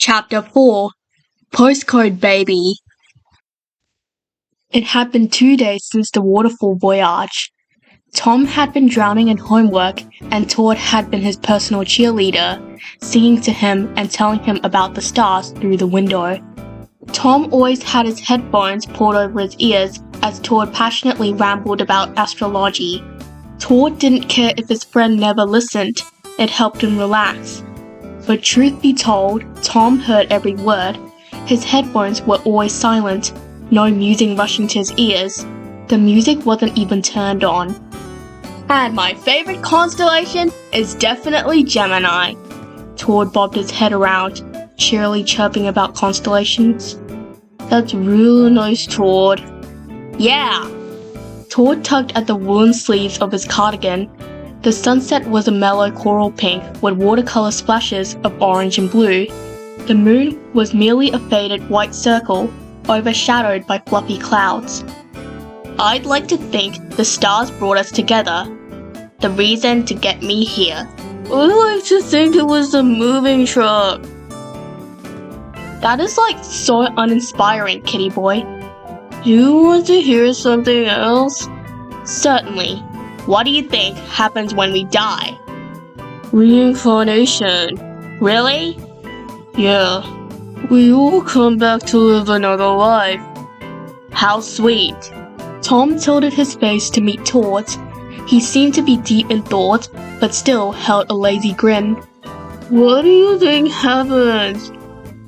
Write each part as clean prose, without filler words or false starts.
Chapter 4 Postcode Baby. It had been 2 days since the waterfall voyage. Tom had been drowning in homework, and Todd had been his personal cheerleader, singing to him and telling him about the stars through the window. Tom always had his headphones pulled over his ears as Todd passionately rambled about astrology. Todd didn't care if his friend never listened. It helped him relax. But truth be told, Tom heard every word. His headphones were always silent, no music rushing to his ears. The music wasn't even turned on. And my favorite constellation is definitely Gemini. Todd bobbed his head around, cheerily chirping about constellations. That's really nice, Todd. Yeah! Todd tugged at the woolen sleeves of his cardigan. The sunset was a mellow coral pink with watercolor splashes of orange and blue. The moon was merely a faded white circle, overshadowed by fluffy clouds. I'd like to think the stars brought us together. The reason to get me here. I'd like to think it was the moving truck. That is so uninspiring, kitty boy. Do you want to hear something else? Certainly. What do you think happens when we die? Reincarnation. Really? Yeah. We all come back to live another life. How sweet. Tom tilted his face to meet Todd's. He seemed to be deep in thought, but still held a lazy grin. What do you think happens?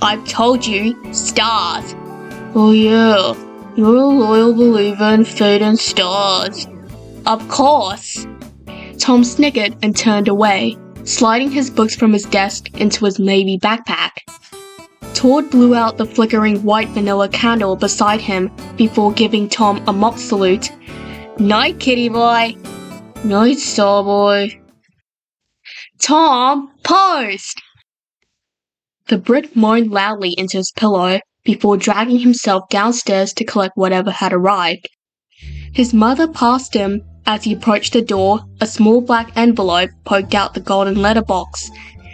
I've told you, stars. Oh yeah, you're a loyal believer in fate and stars. Of course. Tom snickered and turned away, sliding his books from his desk into his navy backpack. Todd blew out the flickering white vanilla candle beside him before giving Tom a mock salute. Night, kitty boy. Night, Starboy. Tom, post! The Brit moaned loudly into his pillow before dragging himself downstairs to collect whatever had arrived. His mother passed him. As he approached the door, a small black envelope poked out the golden letterbox.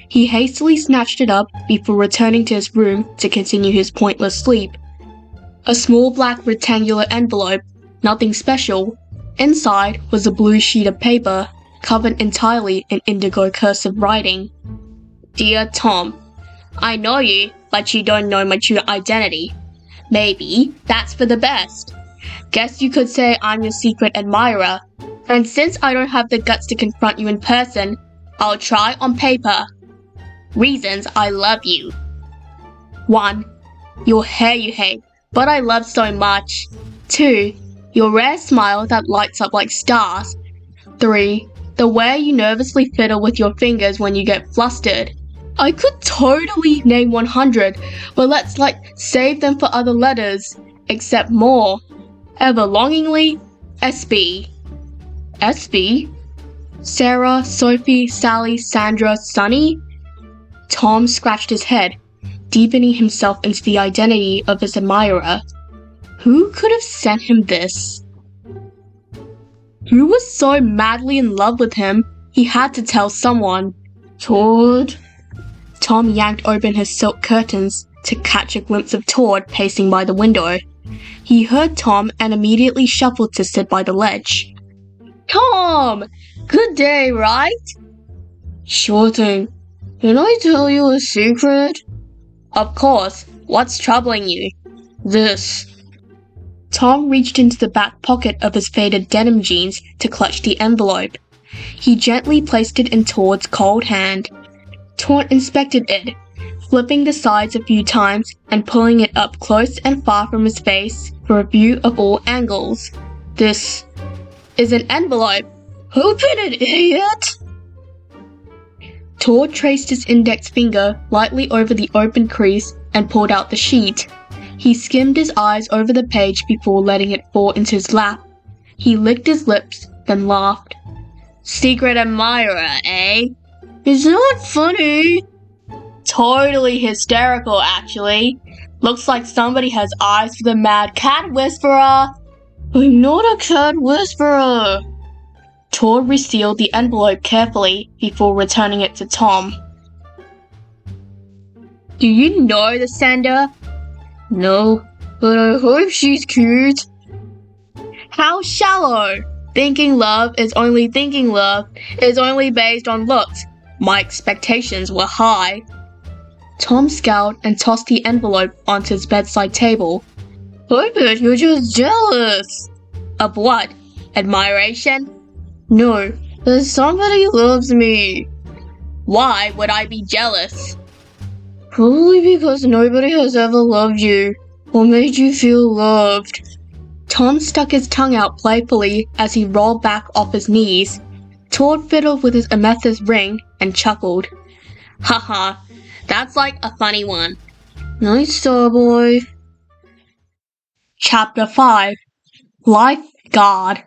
He hastily snatched it up before returning to his room to continue his pointless sleep. A small black rectangular envelope, nothing special. Inside was a blue sheet of paper, covered entirely in indigo cursive writing. Dear Tom, I know you, but you don't know my true identity. Maybe that's for the best. Guess you could say I'm your secret admirer. And since I don't have the guts to confront you in person, I'll try on paper. Reasons I love you. 1. Your hair you hate, but I love so much. 2. Your rare smile that lights up like stars. 3. The way you nervously fiddle with your fingers when you get flustered. I could totally name 100, but let's save them for other letters. Except more. Ever longingly, SB. SB? Sarah, Sophie, Sally, Sandra, Sunny? Tom scratched his head, deepening himself into the identity of his admirer. Who could have sent him this? Who was so madly in love with him, he had to tell someone. Todd? Tom yanked open his silk curtains to catch a glimpse of Todd pacing by the window. He heard Tom and immediately shuffled to sit by the ledge. Tom! Good day, right? Sure thing. Can I tell you a secret? Of course. What's troubling you? This. Tom reached into the back pocket of his faded denim jeans to clutch the envelope. He gently placed it in Todd's cold hand. Todd inspected it, flipping the sides a few times and pulling it up close and far from his face for a view of all angles. This is an envelope. Open it, idiot! Todd traced his index finger lightly over the open crease and pulled out the sheet. He skimmed his eyes over the page before letting it fall into his lap. He licked his lips, then laughed. Secret admirer, eh? Is that funny? Totally hysterical, actually. Looks like somebody has eyes for the mad cat whisperer. I'm not a cat whisperer. Todd resealed the envelope carefully before returning it to Tom. Do you know the sender? No, but I hope she's cute. How shallow! Thinking love is only based on looks. My expectations were high. Tom scowled and tossed the envelope onto his bedside table. I bet you're just jealous. Of what? Admiration? No, that somebody loves me. Why would I be jealous? Probably because nobody has ever loved you, or made you feel loved. Tom stuck his tongue out playfully as he rolled back off his knees. Todd fiddled with his amethyst ring and chuckled. Haha, that's like a funny one. Nice, Starboy. Chapter 5. Lifeguard.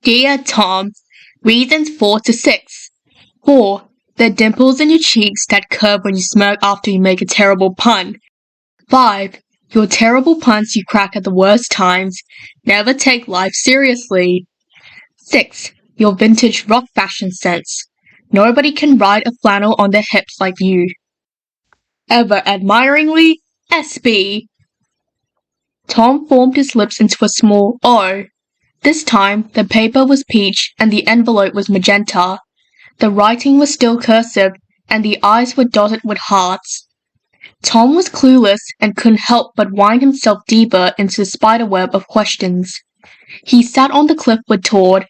Dear Tom, reasons 4 to 6. 4. The dimples in your cheeks that curve when you smirk after you make a terrible pun. 5. Your terrible puns you crack at the worst times. Never take life seriously. 6. Your vintage rock fashion sense. Nobody can ride a flannel on their hips like you. Ever admiringly, SB. Tom formed his lips into a small O. This time, the paper was peach and the envelope was magenta. The writing was still cursive and the eyes were dotted with hearts. Tom was clueless and couldn't help but wind himself deeper into the spiderweb of questions. He sat on the cliff with Todd,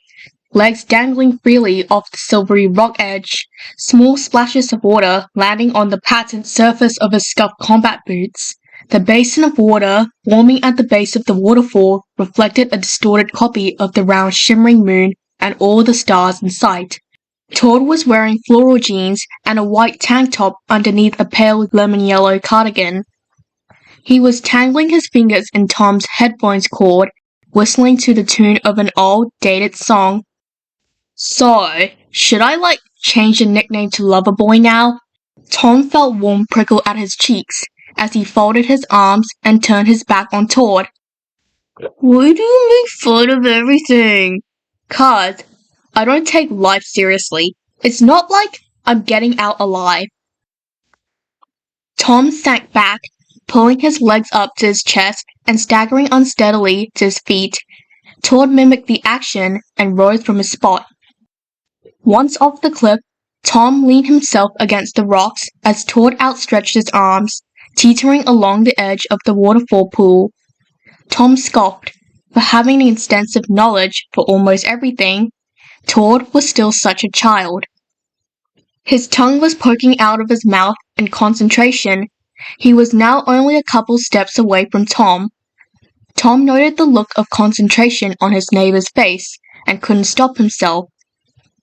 legs dangling freely off the silvery rock edge, small splashes of water landing on the patent surface of his scuffed combat boots. The basin of water, forming at the base of the waterfall, reflected a distorted copy of the round shimmering moon and all the stars in sight. Todd was wearing floral jeans and a white tank top underneath a pale lemon yellow cardigan. He was tangling his fingers in Tom's headphones cord, whistling to the tune of an old, dated song. So, should I change the nickname to Loverboy now? Tom felt warm prickle at his cheeks as he folded his arms and turned his back on Todd. Why do you make fun of everything? 'Cause I don't take life seriously. It's not like I'm getting out alive. Tom sank back, pulling his legs up to his chest and staggering unsteadily to his feet. Todd mimicked the action and rose from his spot. Once off the cliff, Tom leaned himself against the rocks as Todd outstretched his arms, teetering along the edge of the waterfall pool. Tom scoffed. For having extensive knowledge for almost everything, Todd was still such a child. His tongue was poking out of his mouth in concentration. He was now only a couple steps away from Tom. Tom noted the look of concentration on his neighbor's face and couldn't stop himself.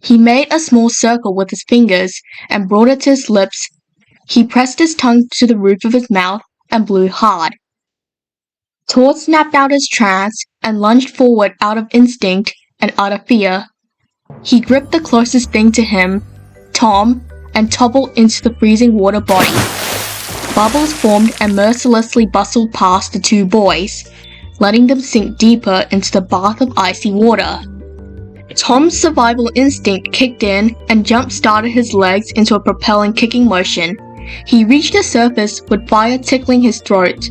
He made a small circle with his fingers and brought it to his lips. He pressed his tongue to the roof of his mouth and blew hard. Todd snapped out his trance and lunged forward out of instinct and utter fear. He gripped the closest thing to him, Tom, and toppled into the freezing water body. Bubbles formed and mercilessly bustled past the two boys, letting them sink deeper into the bath of icy water. Tom's survival instinct kicked in and jump-started his legs into a propelling kicking motion. He reached the surface with fire tickling his throat,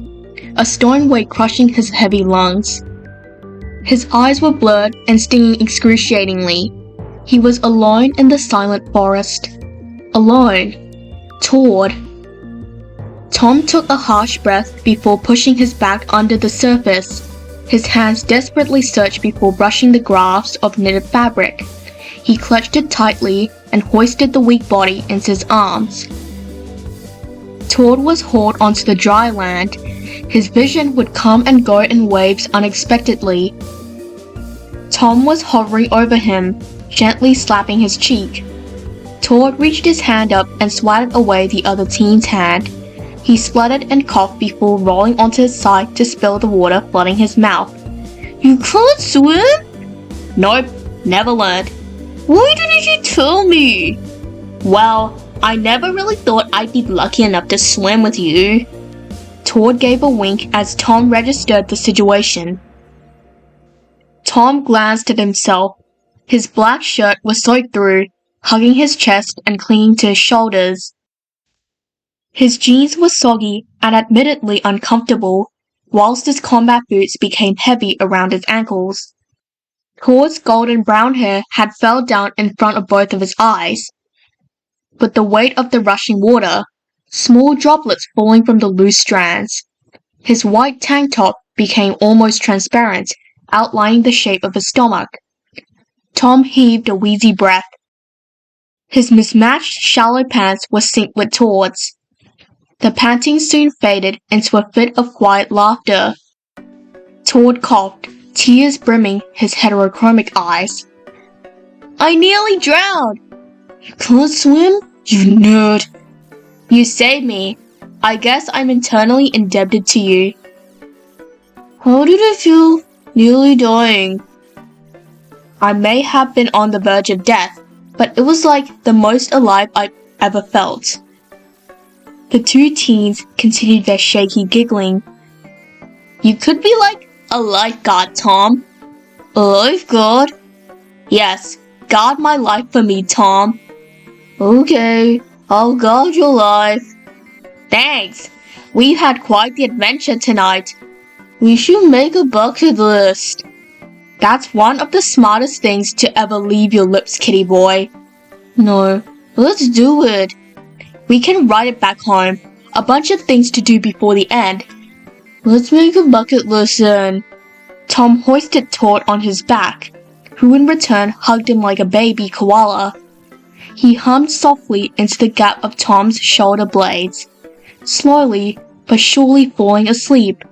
a stone weight crushing his heavy lungs. His eyes were blurred and stinging excruciatingly. He was alone in the silent forest. Alone. Todd. Tom took a harsh breath before pushing his back under the surface. His hands desperately searched before brushing the grafts of knitted fabric. He clutched it tightly and hoisted the weak body into his arms. Todd was hauled onto the dry land. His vision would come and go in waves unexpectedly. Tom was hovering over him, gently slapping his cheek. Todd reached his hand up and swatted away the other teen's hand. He spluttered and coughed before rolling onto his side to spill the water flooding his mouth. You can't swim? Nope, never learned. Why didn't you tell me? Well, I never really thought I'd be lucky enough to swim with you. Todd gave a wink as Tom registered the situation. Tom glanced at himself. His black shirt was soaked through, hugging his chest and clinging to his shoulders. His jeans were soggy and admittedly uncomfortable, whilst his combat boots became heavy around his ankles. Toad's golden brown hair had fell down in front of both of his eyes. With the weight of the rushing water, small droplets falling from the loose strands, his white tank top became almost transparent, outlining the shape of his stomach. Tom heaved a wheezy breath. His mismatched shallow pants were synced with Toad's. The panting soon faded into a fit of quiet laughter. Toad coughed, tears brimming his heterochromic eyes. "I nearly drowned!" "You can't swim? You nerd!" "You saved me. I guess I'm eternally indebted to you." "How did it feel nearly dying?" "I may have been on the verge of death, but it was like the most alive I've ever felt." The two teens continued their shaky giggling. "You could be like a lifeguard, Tom." "A lifeguard?" "Yes, guard my life for me, Tom." "Okay, I'll guard your life." "Thanks. We've had quite the adventure tonight." "We should make a bucket list." "That's one of the smartest things to ever leave your lips, kitty boy." "No, let's do it." "We can write it back home. A bunch of things to do before the end." "Let's make a bucket list then." Tom hoisted Toad on his back, who in return hugged him like a baby koala. He hummed softly into the gap of Tom's shoulder blades, slowly but surely falling asleep.